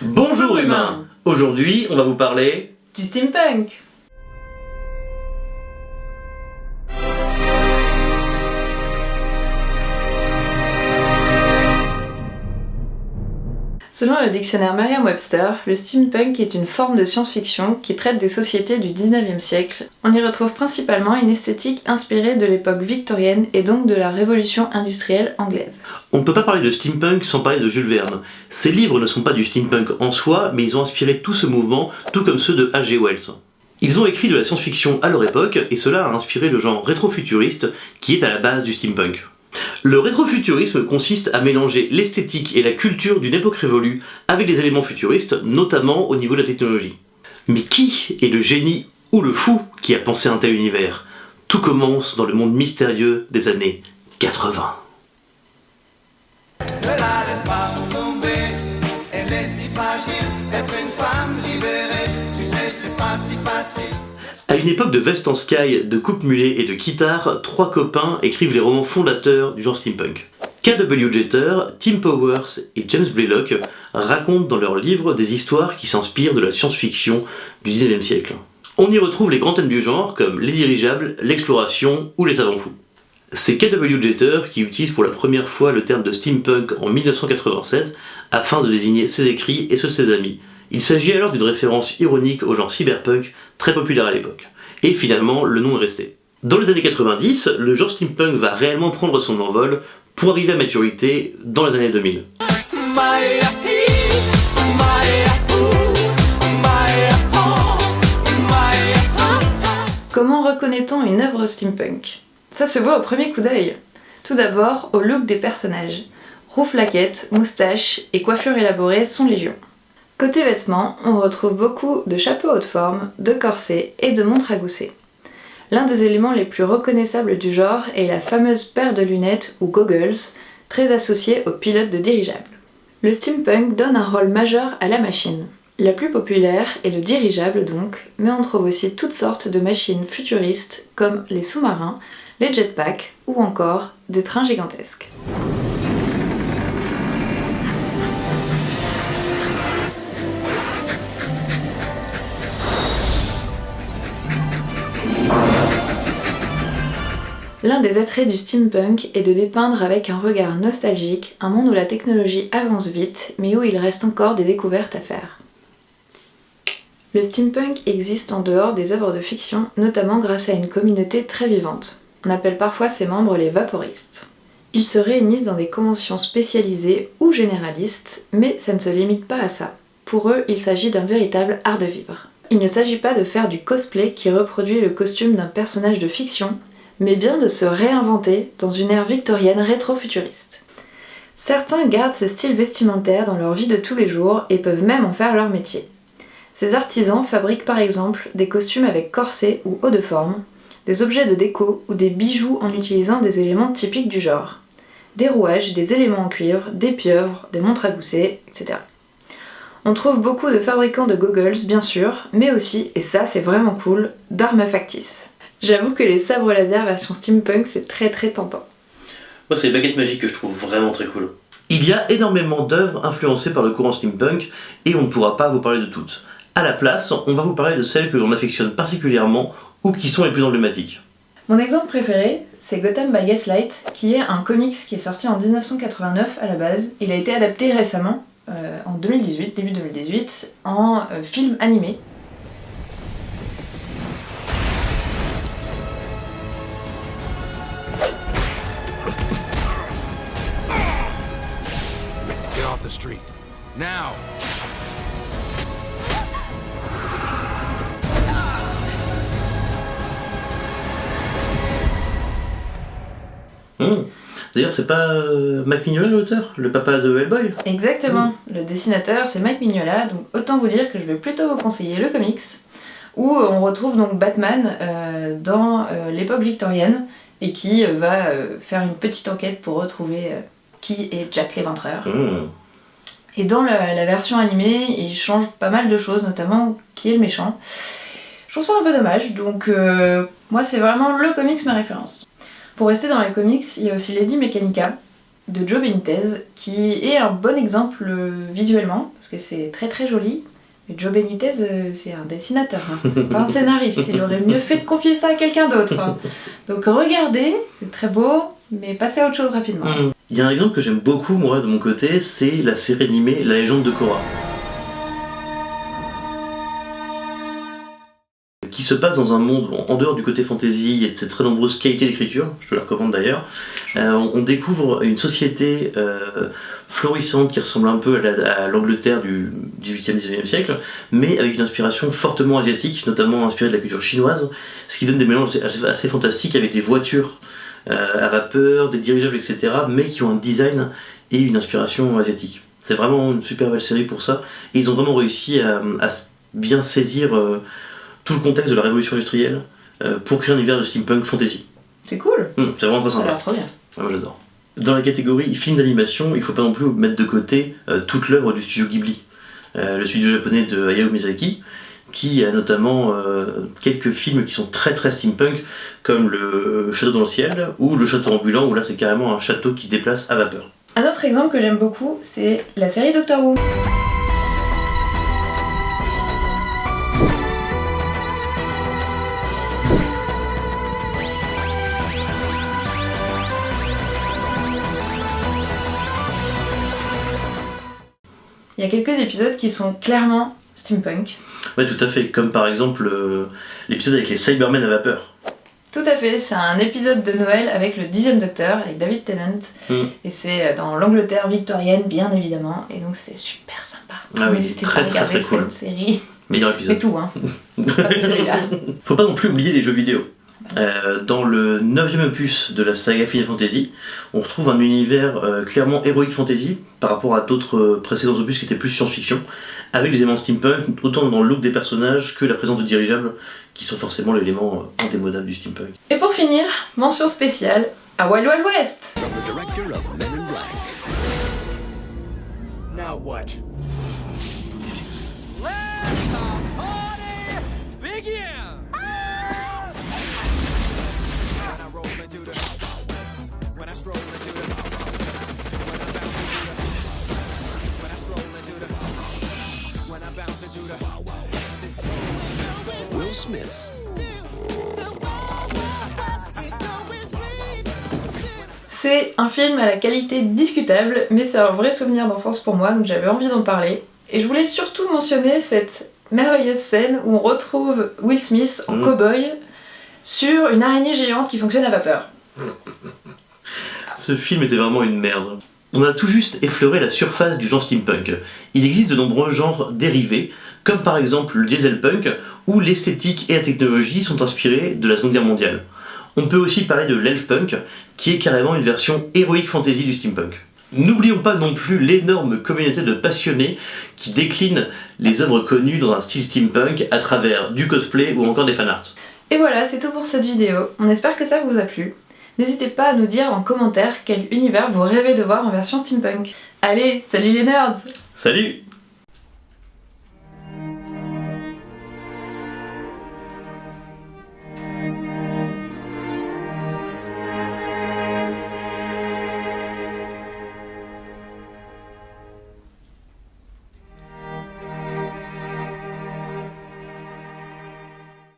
Bonjour humains. Aujourd'hui, on va vous parler du steampunk. Selon le dictionnaire Merriam-Webster, le steampunk est une forme de science-fiction qui traite des sociétés du 19e siècle. On y retrouve principalement une esthétique inspirée de l'époque victorienne et donc de la révolution industrielle anglaise. On ne peut pas parler de steampunk sans parler de Jules Verne. Ces livres ne sont pas du steampunk en soi, mais ils ont inspiré tout ce mouvement, tout comme ceux de H.G. Wells. Ils ont écrit de la science-fiction à leur époque, et cela a inspiré le genre rétrofuturiste qui est à la base du steampunk. Le rétrofuturisme consiste à mélanger l'esthétique et la culture d'une époque révolue avec des éléments futuristes, notamment au niveau de la technologie. Mais qui est le génie ou le fou qui a pensé un tel univers ? Tout commence dans le monde mystérieux des années 80. Ne la laisse pas tomber, elle est si fragile, être une femme libérée, tu sais c'est pas si facile. À une époque de veste en sky, de coupe mulet et de guitare, trois copains écrivent les romans fondateurs du genre steampunk. K.W. Jeter, Tim Powers et James Blaylock racontent dans leurs livres des histoires qui s'inspirent de la science-fiction du 19e siècle. On y retrouve les grands thèmes du genre comme les dirigeables, l'exploration ou les savants fous. C'est K.W. Jeter qui utilise pour la première fois le terme de steampunk en 1987 afin de désigner ses écrits et ceux de ses amis. Il s'agit alors d'une référence ironique au genre cyberpunk, très populaire à l'époque. Et finalement, le nom est resté. Dans les années 90, le genre steampunk va réellement prendre son envol pour arriver à maturité dans les années 2000. Comment reconnaît-on une œuvre steampunk ? Ça se voit au premier coup d'œil. Tout d'abord, au look des personnages. Rouflaquettes, moustaches et coiffures élaborées sont légion. Côté vêtements, on retrouve beaucoup de chapeaux haute forme, de corsets et de montres à gousset. L'un des éléments les plus reconnaissables du genre est la fameuse paire de lunettes ou goggles, très associée aux pilotes de dirigeables. Le steampunk donne un rôle majeur à la machine. La plus populaire est le dirigeable donc, mais on trouve aussi toutes sortes de machines futuristes comme les sous-marins, les jetpacks ou encore des trains gigantesques. L'un des attraits du steampunk est de dépeindre avec un regard nostalgique un monde où la technologie avance vite, mais où il reste encore des découvertes à faire. Le steampunk existe en dehors des œuvres de fiction, notamment grâce à une communauté très vivante. On appelle parfois ses membres les vaporistes. Ils se réunissent dans des conventions spécialisées ou généralistes, mais ça ne se limite pas à ça. Pour eux, il s'agit d'un véritable art de vivre. Il ne s'agit pas de faire du cosplay qui reproduit le costume d'un personnage de fiction, mais bien de se réinventer dans une ère victorienne rétro-futuriste. Certains gardent ce style vestimentaire dans leur vie de tous les jours et peuvent même en faire leur métier. Ces artisans fabriquent par exemple des costumes avec corset ou haut de forme, des objets de déco ou des bijoux en utilisant des éléments typiques du genre. Des rouages, des éléments en cuivre, des pieuvres, des montres à gousset, etc. On trouve beaucoup de fabricants de goggles bien sûr, mais aussi, et ça c'est vraiment cool, d'armes factices. J'avoue que les sabres laser version steampunk c'est très tentant. Moi c'est les baguettes magiques que je trouve vraiment très cool. Il y a énormément d'œuvres influencées par le courant steampunk et on ne pourra pas vous parler de toutes. À la place, on va vous parler de celles que l'on affectionne particulièrement ou qui sont les plus emblématiques. Mon exemple préféré, c'est Gotham by Gaslight, qui est un comics qui est sorti en 1989 à la base. Il a été adapté récemment, en 2018, début 2018, en film animé. Get off the street. Now! D'ailleurs, c'est pas Mike Mignola l'auteur, le papa de Hellboy ? Exactement, le dessinateur c'est Mike Mignola, donc autant vous dire que je vais plutôt vous conseiller le comics, où on retrouve donc Batman dans l'époque victorienne, et qui va faire une petite enquête pour retrouver qui est Jack l'Éventreur. Et dans la version animée, il change pas mal de choses, notamment qui est le méchant. Je trouve ça un peu dommage, donc moi c'est vraiment le comics ma référence. Pour rester dans les comics, il y a aussi Lady Mechanica, de Joe Benitez, qui est un bon exemple visuellement, parce que c'est très très joli. Mais Joe Benitez, c'est un dessinateur, hein. C'est pas un scénariste, il aurait mieux fait de confier ça à quelqu'un d'autre, hein. Donc regardez, c'est très beau, mais passez à autre chose rapidement. Il y a un exemple que j'aime beaucoup, moi, de mon côté, c'est la série animée La Légende de Korra, qui se passe dans un monde en dehors du côté fantasy et de ses très nombreuses qualités d'écriture, je te la recommande d'ailleurs. On découvre une société florissante qui ressemble un peu à l'Angleterre du 18e, 19e siècle, mais avec une inspiration fortement asiatique, notamment inspirée de la culture chinoise, ce qui donne des mélanges assez fantastiques avec des voitures à vapeur, des dirigeables, etc., mais qui ont un design et une inspiration asiatique. C'est vraiment une super belle série pour ça, et ils ont vraiment réussi à bien saisir tout le contexte de la révolution industrielle pour créer un univers de steampunk fantasy. C'est cool. C'est vraiment très Ça a sympa. l'air trop bien. Ouais, moi j'adore. Dans la catégorie film d'animation, il ne faut pas non plus mettre de côté toute l'œuvre du studio Ghibli, le studio japonais de Hayao Miyazaki, qui a notamment quelques films qui sont très très steampunk, comme le Château dans le ciel ou le Château ambulant, où là c'est carrément un château qui se déplace à vapeur. Un autre exemple que j'aime beaucoup, c'est la série Doctor Who. Il y a quelques épisodes qui sont clairement steampunk. Ouais, tout à fait, comme par exemple l'épisode avec les Cybermen à vapeur. Tout à fait, c'est un épisode de Noël avec le 10e Docteur, avec David Tennant. Et c'est dans l'Angleterre victorienne, bien évidemment, et donc c'est super sympa. Ah oui, N'hésitez très, pas à très, regarder très cool. cette série. Meilleur épisode. Mais tout, hein. Pas que celui-là. Faut pas non plus oublier les jeux vidéo. Dans le 9e opus de la saga Final Fantasy, on retrouve un univers clairement heroic fantasy par rapport à d'autres précédents opus qui étaient plus science-fiction, avec des éléments steampunk, autant dans le look des personnages que la présence de dirigeables, qui sont forcément l'élément indémodable du steampunk. Et pour finir, mention spéciale à Wild Wild West. From the director of Men in Black. Now what? Will Smith. C'est un film à la qualité discutable, mais c'est un vrai souvenir d'enfance pour moi, donc j'avais envie d'en parler. Et je voulais surtout mentionner cette merveilleuse scène où on retrouve Will Smith en cow-boy sur une araignée géante qui fonctionne à vapeur. Ce film était vraiment une merde. On a tout juste effleuré la surface du genre steampunk. Il existe de nombreux genres dérivés, comme par exemple le dieselpunk, où l'esthétique et la technologie sont inspirées de la Seconde Guerre mondiale. On peut aussi parler de l'elfpunk, qui est carrément une version heroic fantasy du steampunk. N'oublions pas non plus l'énorme communauté de passionnés qui déclinent les œuvres connues dans un style steampunk à travers du cosplay ou encore des fanarts. Et voilà, c'est tout pour cette vidéo. On espère que ça vous a plu. N'hésitez pas à nous dire en commentaire quel univers vous rêvez de voir en version steampunk. Allez, salut les nerds! Salut!